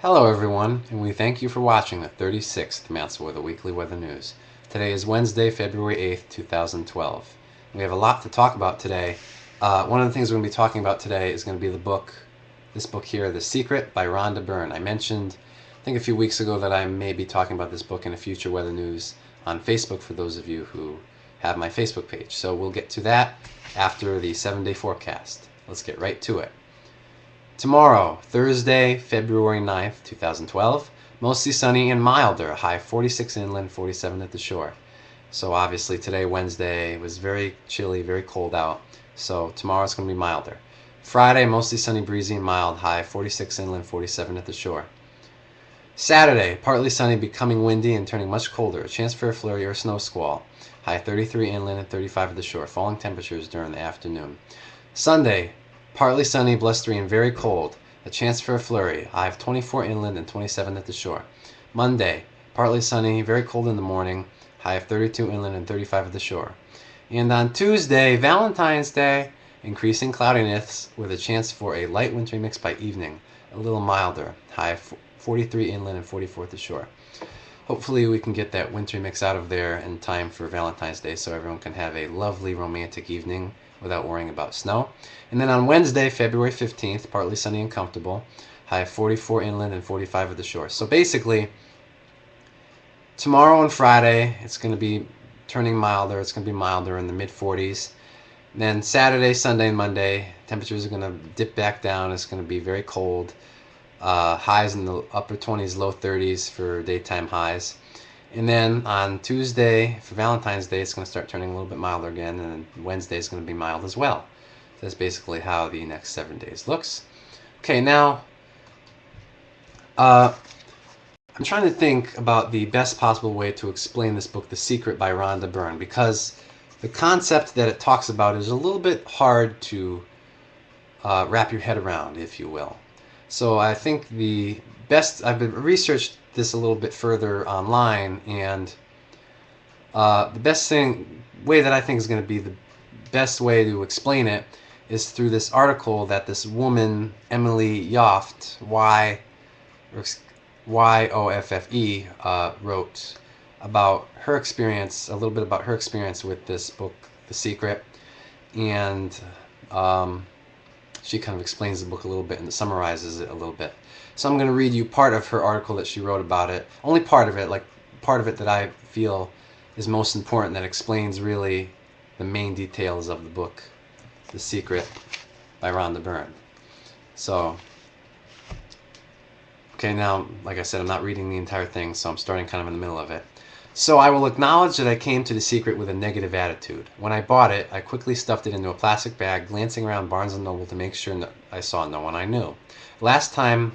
Hello everyone, and we thank you for watching the 36th Mansell with the Weekly Weather News. Today is Wednesday, February 8th, 2012. We have a lot to talk about today. One of the things we're going to be talking about today is going to be this book here, The Secret by Rhonda Byrne. I mentioned, I think a few weeks ago, that I may be talking about this book in a future weather news on Facebook for those of you who have my Facebook page. So we'll get to that after the 7-day forecast. Let's get right to it. Tomorrow, Thursday, February 9th, 2012, mostly sunny and milder, high 46 inland, 47 at the shore. So obviously today, Wednesday, was very chilly, very cold out, so tomorrow's going to be milder. Friday, mostly sunny, breezy and mild, high 46 inland, 47 at the shore. Saturday, partly sunny, becoming windy and turning much colder, a chance for a flurry or snow squall, high 33 inland and 35 at the shore, falling temperatures during the afternoon. Sunday, partly sunny, blustery, and very cold. A chance for a flurry. High of 24 inland and 27 at the shore. Monday, partly sunny, very cold in the morning. High of 32 inland and 35 at the shore. And on Tuesday, Valentine's Day, increasing cloudiness with a chance for a light wintry mix by evening. A little milder. High of 43 inland and 44 at the shore. Hopefully we can get that wintry mix out of there in time for Valentine's Day so everyone can have a lovely romantic evening without worrying about snow. And then on Wednesday, February 15th, partly sunny and comfortable, high of 44 inland and 45 at the shore. So basically, tomorrow and Friday, it's going to be turning milder. It's going to be milder in the mid-40s. Then Saturday, Sunday, and Monday, temperatures are going to dip back down. It's going to be very cold. Highs in the upper 20s, low 30s for daytime highs. And then on Tuesday, for Valentine's Day, it's going to start turning a little bit milder again, and then Wednesday is going to be mild as well. So that's basically how the next 7 days looks. Okay, now I'm trying to think about the best possible way to explain this book, The Secret by Rhonda Byrne, because the concept that it talks about is a little bit hard to wrap your head around, if you will. So I think I've researched this a little bit further online, and the best way that I think is going to be the best way to explain it is through this article that this woman, Emily Yoffe, Y-O-F-F-E, wrote about her experience, a little bit about her experience with this book, The Secret, and she kind of explains the book a little bit and summarizes it a little bit. So I'm going to read you part of her article that she wrote about it. Only part of it, like part of it that I feel is most important, that explains really the main details of the book, The Secret by Rhonda Byrne. So, okay, now, like I said, I'm not reading the entire thing, so I'm starting kind of in the middle of it. So I will acknowledge that I came to The Secret with a negative attitude. When I bought it, I quickly stuffed it into a plastic bag, glancing around Barnes & Noble to make sure I saw no one I knew. Last time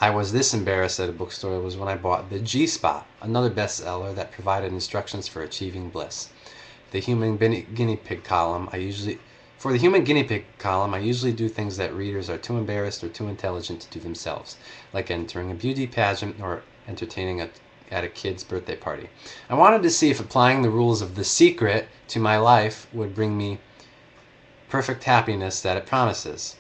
I was this embarrassed at a bookstore was when I bought The G-Spot, another bestseller that provided instructions for achieving bliss. The human guinea pig column, For the human guinea pig column, I usually do things that readers are too embarrassed or too intelligent to do themselves, like entering a beauty pageant or entertaining at a kid's birthday party. I wanted to see if applying the rules of The Secret to my life would bring me perfect happiness that it promises.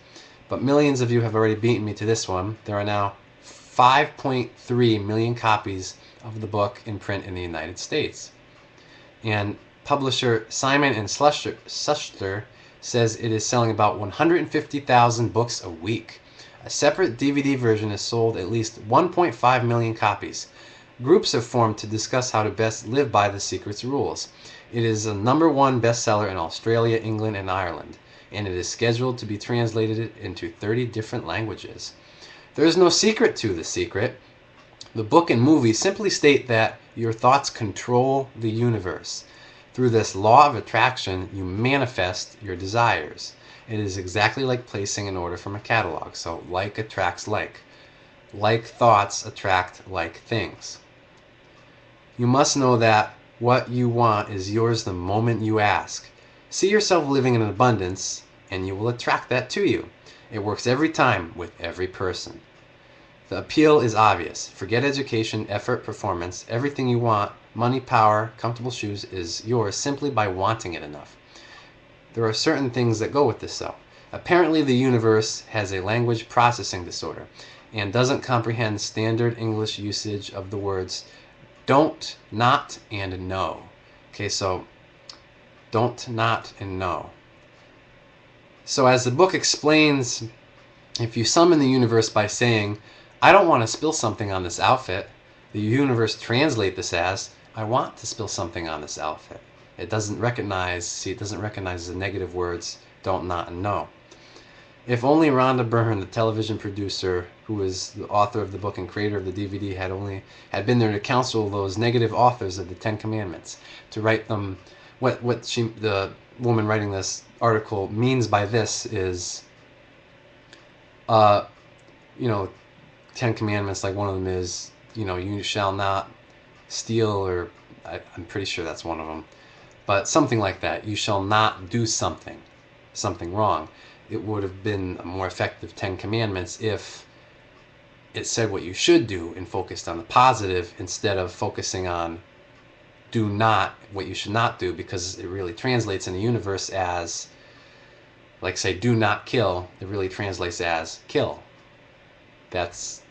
But millions of you have already beaten me to this one. There are now 5.3 million copies of the book in print in the United States. And publisher Simon & Schuster says it is selling about 150,000 books a week. A separate DVD version has sold at least 1.5 million copies. Groups have formed to discuss how to best live by The Secret's rules. It is a #1 bestseller in Australia, England, and Ireland, and it is scheduled to be translated into 30 different languages. There is no secret to The Secret. The book and movie simply state that your thoughts control the universe. Through this law of attraction, you manifest your desires. It is exactly like placing an order from a catalog, so like attracts like. Like thoughts attract like things. You must know that what you want is yours the moment you ask. See yourself living in abundance, and you will attract that to you. It works every time with every person. The appeal is obvious. Forget education, effort, performance. Everything you want, money, power, comfortable shoes, is yours simply by wanting it enough. There are certain things that go with this, though. Apparently the universe has a language processing disorder. and doesn't comprehend standard English usage of the words don't, not, and no. Okay, so don't, not, and no. So as the book explains, if you summon the universe by saying, I don't want to spill something on this outfit, the universe translates this as, I want to spill something on this outfit. It doesn't recognize the negative words, don't, not, and no. If only Rhonda Byrne, the television producer, who is the author of the book and creator of the DVD, had been there to counsel those negative authors of the Ten Commandments, to write them. The woman writing this article means by this is, you know, Ten Commandments, like one of them is, you shall not steal, or I'm pretty sure that's one of them, but something like that. You shall not do something wrong. It would have been a more effective Ten Commandments if it said what you should do and focused on the positive instead of focusing on do not, what you should not do, because it really translates in the universe as, like say, do not kill. It really translates as kill. That's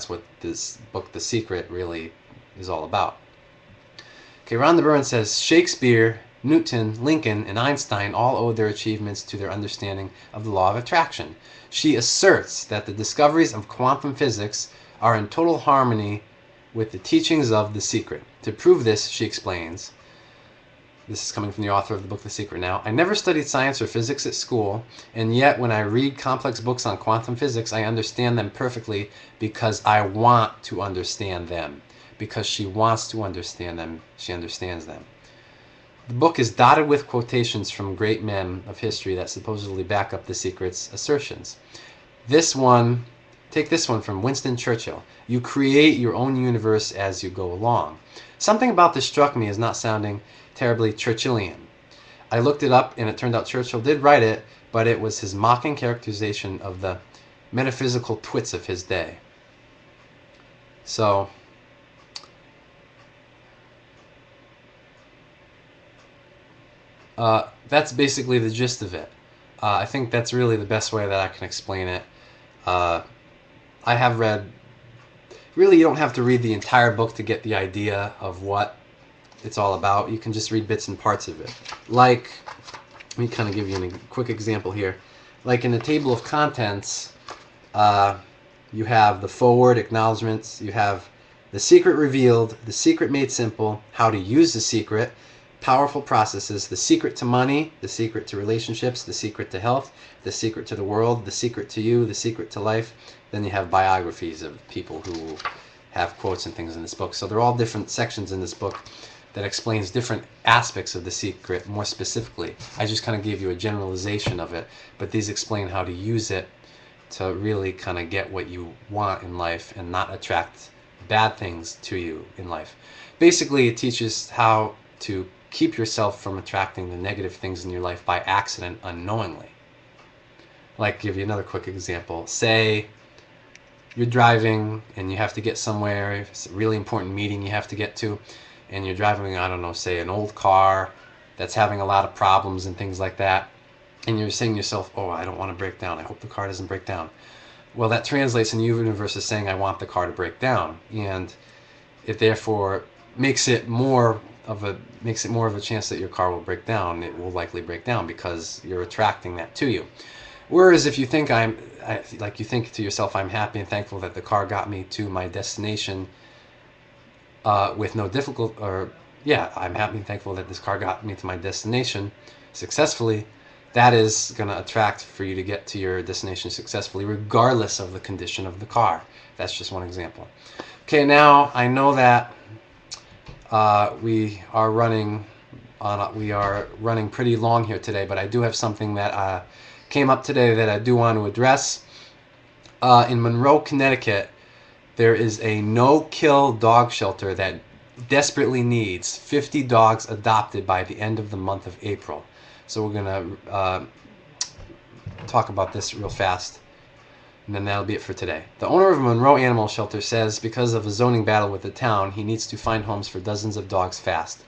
what this book, The Secret, really is all about. Okay, Rhonda Byrne says, Shakespeare, Newton, Lincoln, and Einstein all owed their achievements to their understanding of the law of attraction. She asserts that the discoveries of quantum physics are in total harmony with the teachings of The Secret. To prove this, she explains, this is coming from the author of the book The Secret now, I never studied science or physics at school, and yet when I read complex books on quantum physics, I understand them perfectly because I want to understand them. Because she wants to understand them, she understands them. The book is dotted with quotations from great men of history that supposedly back up The Secret's assertions. Take this one from Winston Churchill. You create your own universe as you go along. Something about this struck me as not sounding terribly Churchillian. I looked it up, and it turned out Churchill did write it, but it was his mocking characterization of the metaphysical twits of his day. So, that's basically the gist of it. I think that's really the best way that I can explain it. I have read, really you don't have to read the entire book to get the idea of what it's all about. You can just read bits and parts of it. Like, let me kind of give you a quick example here. Like in the table of contents, you have the forward, acknowledgments, you have the secret revealed, the secret made simple, how to use the secret, powerful processes, the secret to money, the secret to relationships, the secret to health, the secret to the world, the secret to you, the secret to life. Then you have biographies of people who have quotes and things in this book. So they're all different sections in this book that explains different aspects of the secret more specifically. I just kind of gave you a generalization of it, but these explain how to use it to really kind of get what you want in life and not attract bad things to you in life. Basically, it teaches how to keep yourself from attracting the negative things in your life by accident unknowingly. Like, give you another quick example. Say you're driving and you have to get somewhere, it's a really important meeting you have to get to, and you're driving, I don't know, say an old car that's having a lot of problems and things like that, and you're saying to yourself, oh, I don't want to break down, I hope the car doesn't break down. Well, that translates in the universe as saying, I want the car to break down, and it therefore makes it more of a chance that your car will break down. It will likely break down because you're attracting that to you. Whereas if you think you think to yourself, I'm happy and thankful that the car got me to my destination with no difficult, I'm happy and thankful that this car got me to my destination successfully. That is going to attract for you to get to your destination successfully, regardless of the condition of the car. That's just one example. Okay, now I know that we are running pretty long here today, but I do have something that came up today that I do want to address. In Monroe, Connecticut, there is a no-kill dog shelter that desperately needs 50 dogs adopted by the end of the month of April. So we're going to talk about this real fast, and then that'll be it for today. The owner of Monroe Animal Shelter says because of a zoning battle with the town, he needs to find homes for dozens of dogs fast.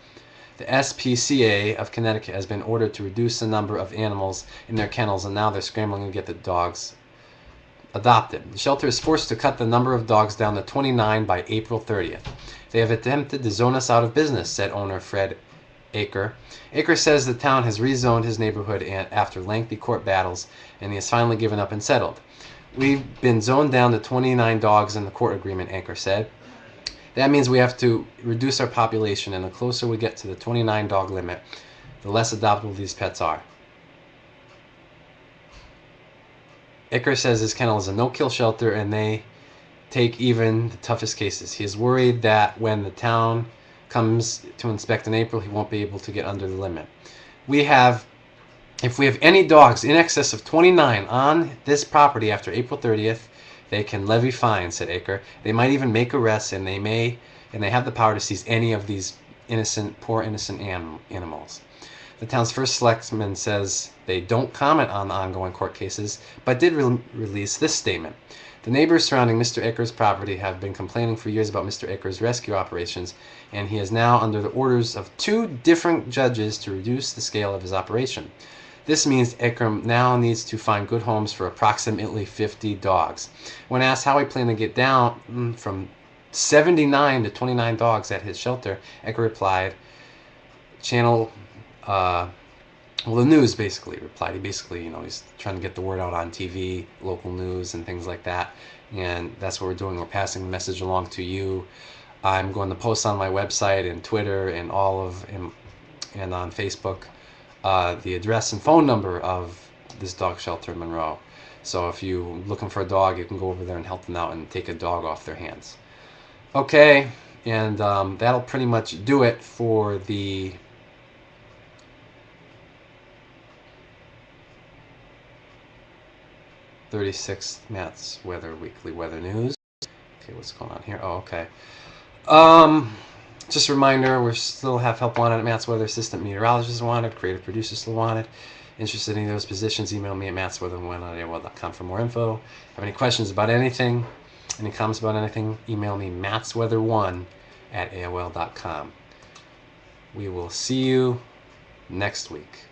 The SPCA of Connecticut has been ordered to reduce the number of animals in their kennels, and now they're scrambling to get the dogs adopted. The shelter is forced to cut the number of dogs down to 29 by April 30th. They have attempted to zone us out of business, said owner Fred Aker. Aker says the town has rezoned his neighborhood after lengthy court battles, and he has finally given up and settled. We've been zoned down to 29 dogs in the court agreement, Aker said. That means we have to reduce our population, and the closer we get to the 29 dog limit, the less adoptable these pets are. Aker says his kennel is a no-kill shelter, and they take even the toughest cases. He is worried that when the town comes to inspect in April, he won't be able to get under the limit. If we have any dogs in excess of 29 on this property after April 30th, they can levy fines, said Aker. They might even make arrests, and they have the power to seize any of these poor innocent animals. The town's first selectman says they don't comment on the ongoing court cases, but did release this statement. The neighbors surrounding Mr. Aker's property have been complaining for years about Mr. Aker's rescue operations, and he is now under the orders of 2 different judges to reduce the scale of his operation. This means Aker now needs to find good homes for approximately 50 dogs. When asked how he planned to get down from 79 to 29 dogs at his shelter, Aker replied, the news basically replied. He basically, he's trying to get the word out on TV, local news, and things like that. And that's what we're doing. We're passing the message along to you. I'm going to post on my website and Twitter and and on Facebook the address and phone number of this dog shelter in Monroe. So if you're looking for a dog, you can go over there and help them out and take a dog off their hands. Okay, and that'll pretty much do it for the '36th Matt's Weekly Weather News. Okay, what's going on here? Oh, okay. Just a reminder, we still have help wanted at Matt's Weather. Assistant meteorologist wanted. Creative producer still wanted. Interested in those positions, email me at mattsweather1@aol.com for more info. Have any questions about anything? Any comments about anything? Email me mattsweather1@aol.com. We will see you next week.